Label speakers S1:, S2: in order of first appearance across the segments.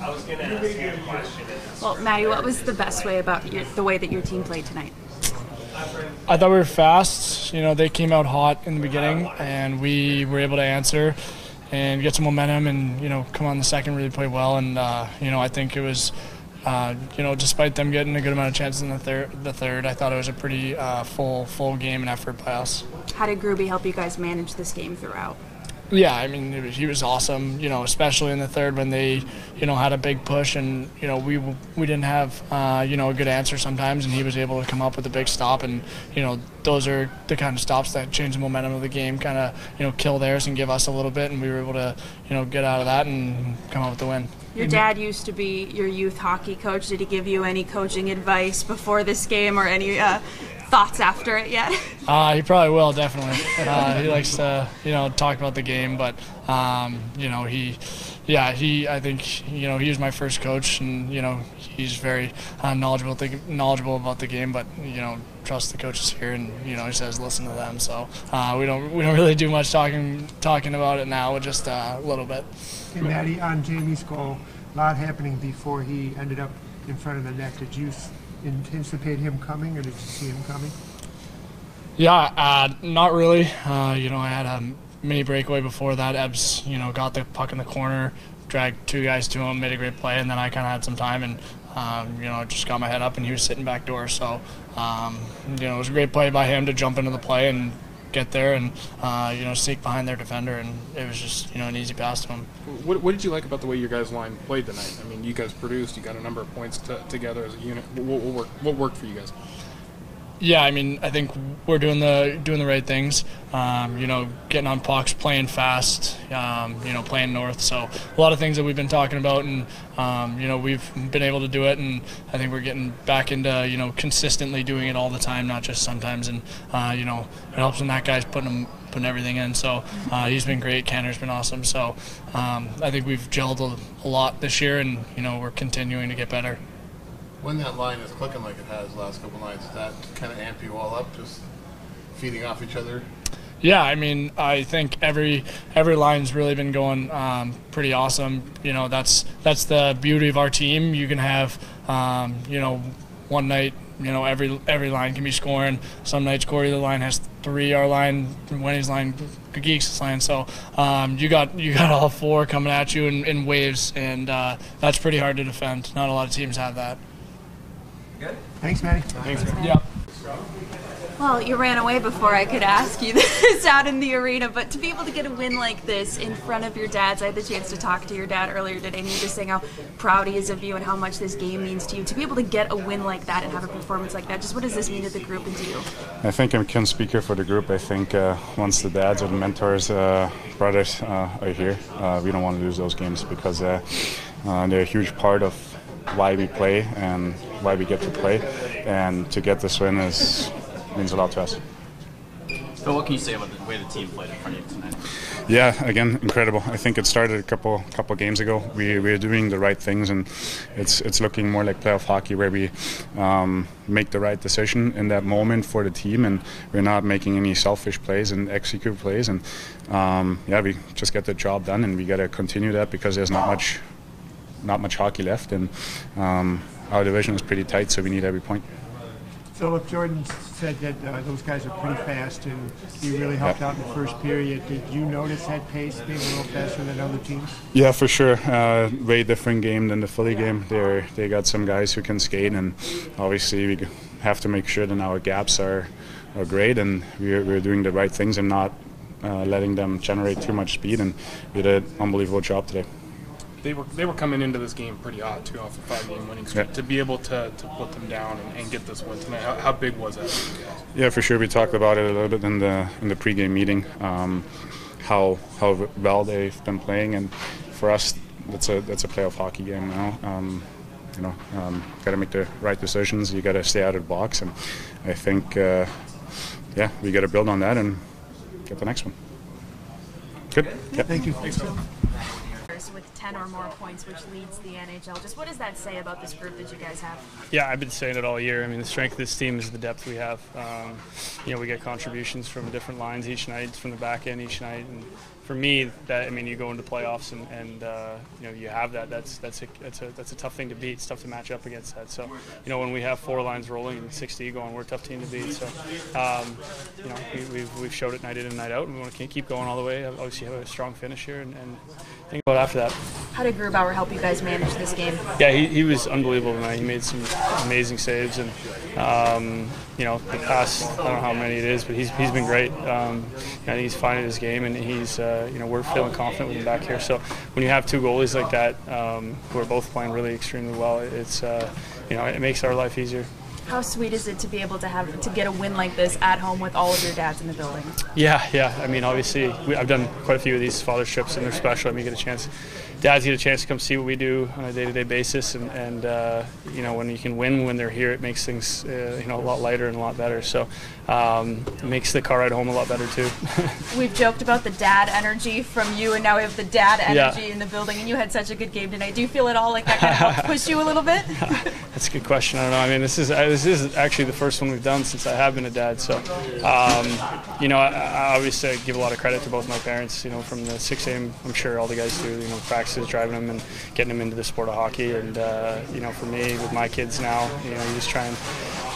S1: I was going to ask you a question.
S2: Well, Matty, what was the best way about the way that your team played tonight?
S3: I thought we were fast. They came out hot in the beginning, and we were able to answer and get some momentum and, come on the second, really play well. And, I think it was, despite them getting a good amount of chances in the third, I thought it was a pretty full game and effort by us. How
S2: did Gruby help you guys manage this game throughout?
S3: Yeah, he was awesome, especially in the third when they, had a big push and, we didn't have, a good answer sometimes, and he was able to come up with a big stop, and, those are the kind of stops that change the momentum of the game, kind of, kill theirs and give us a little bit, and we were able to, get out of that and come up with the win. Your dad used to be your youth hockey coach. Did he give you any coaching advice before this game or any thoughts after it yet? He probably will, definitely. He likes to, talk about the game, but, I think, he was my first coach, and, he's very knowledgeable about the game, but, trust the coaches here, and, he says listen to them, so we don't really do much talking about it now, just a little bit.
S4: Hey, Matty, on Jamie's goal, a lot happening before he ended up in front of the net. Did you anticipate him coming, or did you see him coming?
S3: Yeah, not really. I had a mini breakaway before that. Ebbs, got the puck in the corner, dragged two guys to him, made a great play, and then I kind of had some time and, just got my head up, and he was sitting back door. So, it was a great play by him to jump into the play and get there and, sneak behind their defender, and it was just, an easy pass to him.
S5: What did you like about the way your guys' line played tonight? I mean, you guys produced, you got a number of points together as a unit. What worked for you guys?
S3: Yeah, I think we're doing the right things. Getting on pucks, playing fast, playing north. So a lot of things that we've been talking about, and we've been able to do it. And I think we're getting back into consistently doing it all the time, not just sometimes. And it helps when that guy's putting everything in. So he's been great. Canner's been awesome. So I think we've gelled a lot this year, and we're continuing to get better.
S6: When that line is clicking like it has the last couple nights, does that kind of amp you all up, just feeding off each other?
S3: Yeah, I think every line's really been going pretty awesome. That's the beauty of our team. You can have one night, every line can be scoring. Some nights Corey the line has three, our line, Wendy's line, Geeks' line. So you got all four coming at you in waves, and that's pretty hard to defend. Not a lot of teams have that.
S4: Good. Thanks, Matty.
S3: Thanks. Yeah.
S2: Well, you ran away before I could ask you this out in the arena, but to be able to get a win like this in front of your dads, I had the chance to talk to your dad earlier today, and he was just saying how proud he is of you and how much this game means to you. To be able to get a win like that and have a performance like that, just what does this mean to the group and to you?
S7: I think I can speak here for the group. I think once the dads or the mentors, brothers are here, we don't want to lose those games because they're a huge part of why we play and why we get to play, and to get this win means a lot to us.
S8: Phil, what can you say about the way the team played in front of you tonight?
S7: Yeah, again, incredible. I think it started a couple games ago. We're doing the right things, and it's looking more like playoff hockey, where we make the right decision in that moment for the team, and we're not making any selfish plays and execute plays. And we just get the job done, and we got to continue that because there's not much hockey left, and our division is pretty tight, so we need every point.
S4: Philipp, Jordan said that those guys are pretty fast, and he really helped out in the first period. Did you notice that pace being a little faster than other teams?
S7: Yeah, for sure. Way different game than the Philly game. They got some guys who can skate, and obviously we have to make sure that our gaps are great, and we're doing the right things and not letting them generate too much speed, and we did an unbelievable job today.
S5: They were coming into this game pretty hot too, off a 5-game winning streak. Yeah. To be able to put them down and get this win tonight, how big was that for you guys? Yeah, for sure. We talked about it a little bit in the pregame meeting, how well they've been playing, and for us, that's a playoff hockey game now. Got to make the right decisions. You got to stay out of the box, and I think we got to build on that and get the next one. Good. Yep.
S4: Thank you.
S5: Thanks, Phil.
S2: With 10 or more points, which leads the NHL. Just what does that say about this group that you guys have?
S9: Yeah, I've been saying it all year. The strength of this team is the depth we have. We get contributions from different lines each night, from the back end each night, and for me, that, I mean, you go into playoffs and you know, you have that. That's a tough thing to beat. It's tough to match up against that. So, you know, when we have 4 lines rolling and 60 going, we're a tough team to beat. So, you know, we've showed it night in and night out, and we want to keep going all the way. Obviously, have a strong finish here, and think about after that.
S2: How did Grubauer help you guys manage this game?
S9: Yeah, he was unbelievable tonight. He made some amazing saves, and you know, the past, I don't know how many it is, but he's been great. I think he's finding his game, and he's you know, we're feeling confident with him back here. So when you have 2 goalies like that who are both playing really extremely well, it's you know, it makes our life easier.
S2: How sweet is it to be able to get a win like this at home with all of your dads in the building?
S9: Yeah. I mean, obviously, I've done quite a few of these father's trips, and they're special. I mean, dads get a chance to come see what we do on a day-to-day basis, and you know, when you can win when they're here, it makes things you know, a lot lighter and a lot better. So it makes the car ride home a lot better too.
S2: We've joked about the dad energy from you, and now we have the dad energy in the building. And you had such a good game tonight. Do you feel at all like that kind of helped push you a little bit?
S9: That's a good question. I don't know. I mean, this is actually the first one we've done since I have been a dad. So you know, I obviously give a lot of credit to both my parents. You know, from the 6 a.m. I'm sure all the guys do. You know, practices, driving them and getting them into the sport of hockey. And you know, for me, with my kids now, you know, you just try and,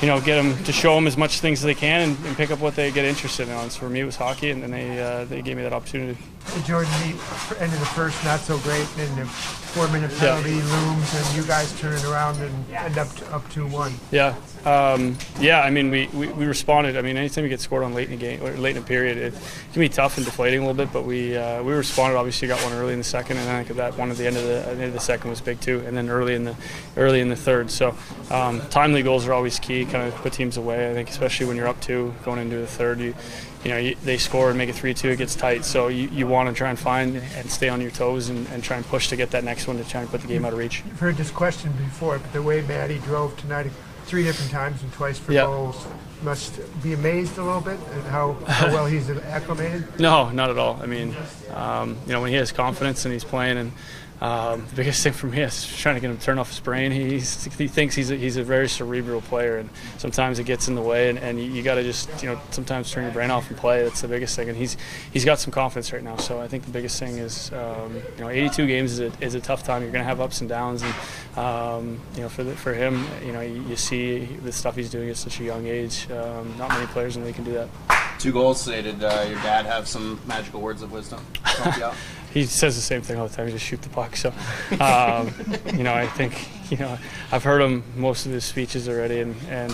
S9: you know, get them to show them as much things as they can and pick up what they get interested in. So for me, it was hockey, and they gave me that opportunity.
S4: Jordan, the end of the first not so great, and the 4-minute penalty looms, and you guys turn it around and end up 2-1.
S9: Yeah. I mean, we responded. I mean, anytime you get scored on late in a game or late in a period, it can be tough and deflating a little bit. But we responded. Obviously, got one early in the second, and I think that one at the end of the second was big too, and then early in the third. So timely goals are always key. Kind of put teams away. I think, especially when you're up 2 going into the third, you know, they score and make it 3-2, it gets tight. So you want to try and find and stay on your toes and try and push to get that next one to try and put the game out of reach.
S4: You've heard this question before, but the way Matty drove tonight 3 different times and twice for goals, must be amazed a little bit at how well he's acclimated?
S9: No, not at all. I mean, you know, when he has confidence and he's playing, and the biggest thing for me is trying to get him to turn off his brain. He thinks he's a very cerebral player, and sometimes it gets in the way, and you got to just, you know, sometimes turn your brain off and play. That's the biggest thing, and he's got some confidence right now. So I think the biggest thing is, you know, 82 games is a tough time. You're going to have ups and downs, and you know, for him, you know, you see the stuff he's doing at such a young age. Not many players in the league can do that.
S8: 2 goals today. Did your dad have some magical words of wisdom to help you out?
S9: He says the same thing all the time. He just shoot the puck. So, you know, I think, you know, I've heard him most of his speeches already, and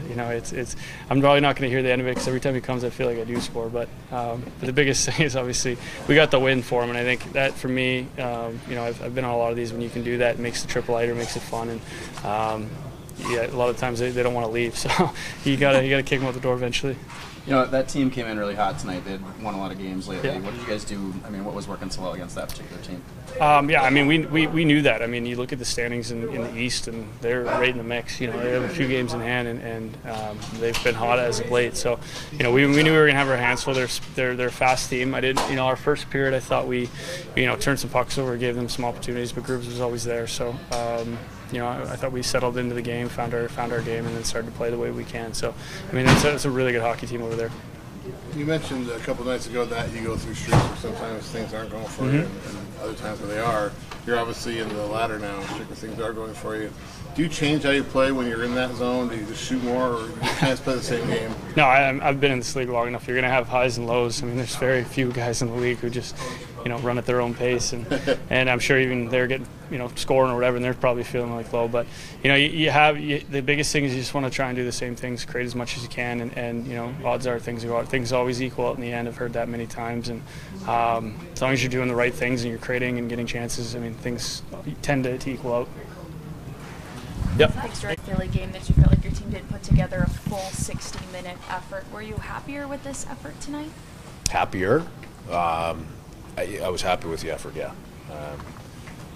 S9: you know, it's. I'm probably not going to hear the end of it because every time he comes, I feel like I do score. But the biggest thing is obviously we got the win for him, and I think that for me, you know, I've been on a lot of these. When you can do that, it makes the trip lighter, makes it fun, and yeah, a lot of times they don't want to leave. So you gotta kick them out the door eventually.
S8: You know, that team came in really hot tonight. They'd won a lot of games lately.
S9: Yeah.
S8: What did you guys do? I mean, what was working so well against that particular team?
S9: Yeah, I mean, we knew that. I mean, you look at the standings in the East, and they're right in the mix. You know, they have a few games in hand, and they've been hot as of late. So, you know, we knew we were going to have our hands full. They're a fast team. You know, our first period, I thought we, you know, turned some pucks over, gave them some opportunities, but Grubs was always there. So, you know, I thought we settled into the game, found our game, and then started to play the way we can. So, I mean, it's a really good hockey team over there.
S6: You mentioned a couple nights ago that you go through streaks where sometimes things aren't going for you, and other times where they are. You're obviously in the latter now, streak where things are going for you. Do you change how you play when you're in that zone? Do you just shoot more, or do you kind of play the same game?
S9: No, I've been in this league long enough. You're going to have highs and lows. I mean, there's very few guys in the league who just, you know, run at their own pace, and I'm sure even they're getting, you know, scoring or whatever, and they're probably feeling like low. But, you know, the biggest thing is you just want to try and do the same things, create as much as you can, and you know, odds are things always equal out in the end. I've heard that many times, and as long as you're doing the right things and you're creating and getting chances, I mean, things tend to equal out. Yep.
S2: Thanks, Jordan. Philly game that you felt like your team did put together a full 60-minute effort. Were you happier with this effort tonight?
S10: Happier? I was happy with the effort, yeah.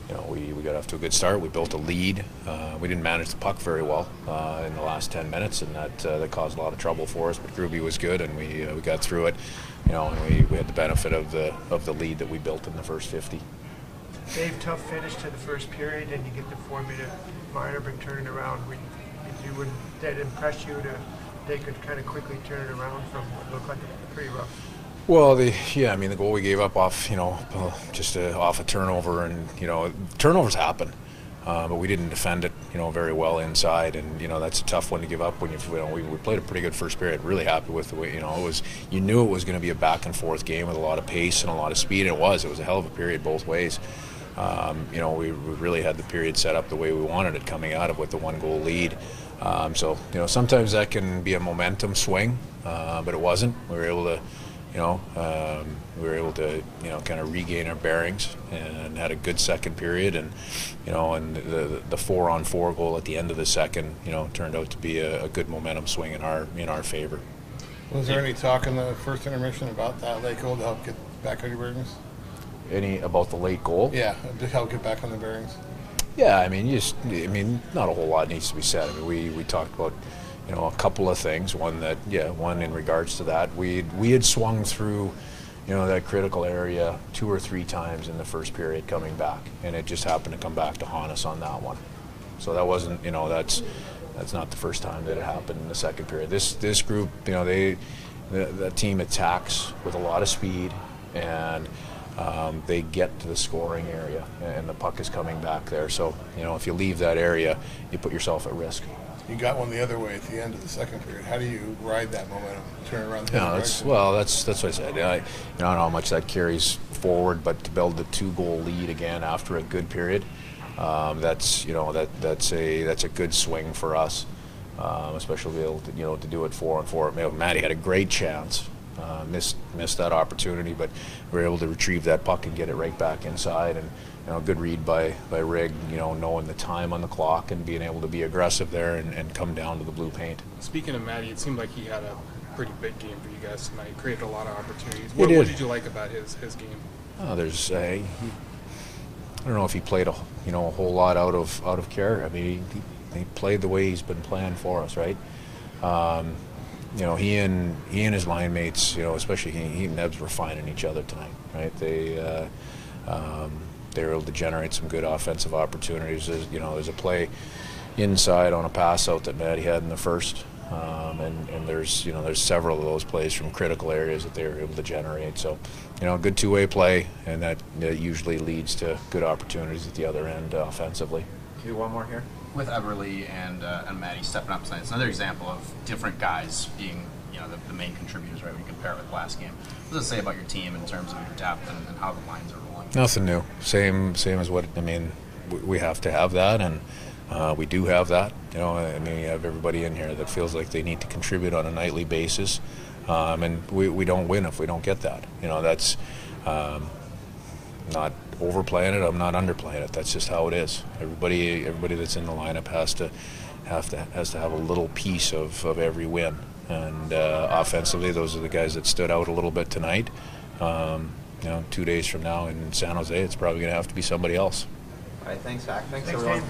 S10: You know, we got off to a good start. We built a lead. We didn't manage the puck very well in the last 10 minutes, and that caused a lot of trouble for us. But Gruby was good, and we got through it. You know, and we had the benefit of the lead that we built in the first 50.
S4: Dave, tough finish to the first period, and you get the 4-minute minor, but turn it around. That impressed you they could kind of quickly turn it around from what looked like a pretty rough
S10: Well, the goal we gave up off, just off a turnover, and turnovers happen, but we didn't defend it, very well inside, and that's a tough one to give up when we played a pretty good first period. Really happy with the way you knew it was going to be a back and forth game with a lot of pace and a lot of speed, and it was a hell of a period both ways. We really had the period set up the way we wanted it coming out of with the 1-goal lead. So sometimes that can be a momentum swing, but it wasn't. We were able to. Kind of regain our bearings and had a good second period, and the 4-on-4 goal at the end of the second, turned out to be a good momentum swing in our favor.
S6: Was there any talk in the first intermission about that late goal to help get back on your bearings?
S10: About the late goal?
S6: Yeah, to help get back on the bearings.
S10: Yeah, not a whole lot needs to be said. We talked about. A couple of things. One in regards to that, we had swung through, that critical area 2 or 3 times in the first period coming back, and it just happened to come back to haunt us on that one. So that wasn't, that's not the first time that it happened in the second period. This group, the team attacks with a lot of speed, and they get to the scoring area, and the puck is coming back there. So if you leave that area, you put yourself at risk.
S6: You got one the other way at the end of the second period. How do you ride that momentum, turn around?
S10: That's what I said. I don't know how much that carries forward, but to build the 2-goal lead again after a good period, that's a good swing for us, especially to be able to do it 4-on-4. Matty had a great chance, missed that opportunity, but we were able to retrieve that puck and get it right back inside, and good read by Rig, knowing the time on the clock and being able to be aggressive there and come down to the blue paint.
S5: Speaking of Matty, it seemed like he had a pretty big game for you guys tonight. He created a lot of opportunities. What did you like about his game?
S10: I don't know if he played a whole lot out of character. He played the way he's been playing for us, right? He and his line mates, especially he and Nebs were finding each other tonight, right? They were able to generate some good offensive opportunities. There's a play inside on a pass out that Matty had in the first, and there's several of those plays from critical areas that they were able to generate. So, good two-way play, and that usually leads to good opportunities at the other end offensively.
S8: Can you do one more here? With Eberle and Matty stepping up tonight, it's another example of different guys being the main contributors, right? When you compare it with last game, what does it say about your team in terms of your depth and how the lines are rolling?
S10: Nothing new. Same as what we have to have that, and we do have that. You have everybody in here that feels like they need to contribute on a nightly basis, and we don't win if we don't get that. That's not overplaying it. I'm not underplaying it. That's just how it is. Everybody that's in the lineup has to have a little piece of every win. And offensively, those are the guys that stood out a little bit tonight. 2 days from now in San Jose, it's probably going to have to be somebody else.
S8: All right, thanks, Hack. Thanks everyone.